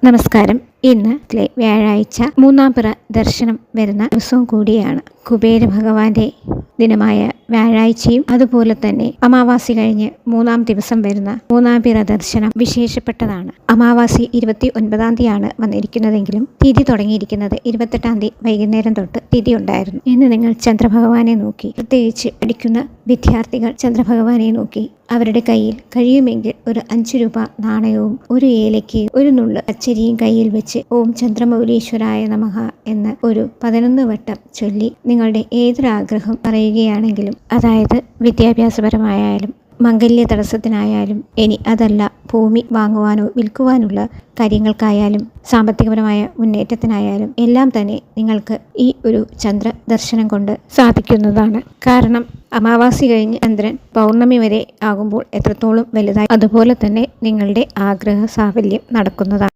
നമസ്കാരം. ഇന്ന് വ്യാഴാഴ്ച മൂന്നാം പിറ ദർശനം വരുന്ന ദിവസവും കൂടിയാണ്. കുബേര ഭഗവാന്റെ ദിനമായ വ്യാഴാഴ്ചയും അതുപോലെ തന്നെ അമാവാസി കഴിഞ്ഞ് മൂന്നാം ദിവസം വരുന്ന മൂന്നാം പിറ ദർശനം വിശേഷപ്പെട്ടതാണ്. അമാവാസി 29-ാം തീയതിയാണ് വന്നിരിക്കുന്നതെങ്കിലും തിഥി തുടങ്ങിയിരിക്കുന്നത് 28-ാം തീയതി വൈകുന്നേരം തൊട്ട് തിഥി ഉണ്ടായിരുന്നു. ഇന്ന് നിങ്ങൾ ചന്ദ്രഭഗവാനെ നോക്കി, പ്രത്യേകിച്ച് പഠിക്കുന്ന വിദ്യാർത്ഥികൾ ചന്ദ്രഭഗവാനെ നോക്കി അവരുടെ കയ്യിൽ കഴിയുമെങ്കിൽ ഒരു 5 രൂപ നാണയവും ഒരു ഏലയ്ക്കയും ഒരു നുള്ള് പച്ചരിയും കയ്യിൽ വെച്ച് ഓം ചന്ദ്രമൗലീശ്വരായ നമഃ എന്ന് ഒരു 11 വട്ടം ചൊല്ലി നിങ്ങളുടെ ഏതൊരാഗ്രഹം പറയുകയാണെങ്കിലും, അതായത് വിദ്യാഭ്യാസപരമായാലും മംഗല്യ തടസ്സത്തിനായാലും, ഇനി അതല്ല ഭൂമി വാങ്ങുവാനോ വിൽക്കുവാനുള്ള കാര്യങ്ങൾക്കായാലും സാമ്പത്തികപരമായ മുന്നേറ്റത്തിനായാലും എല്ലാം തന്നെ നിങ്ങൾക്ക് ഈ ഒരു ചന്ദ്ര ദർശനം കൊണ്ട് സാധിക്കുന്നതാണ്. കാരണം അമാവാസി കഴിഞ്ഞ് ചന്ദ്രൻ പൗർണമി വരെ ആകുമ്പോൾ എത്രത്തോളം വലുതായി അതുപോലെ തന്നെ നിങ്ങളുടെ ആഗ്രഹ സാഫല്യം നടക്കുന്നതാണ്.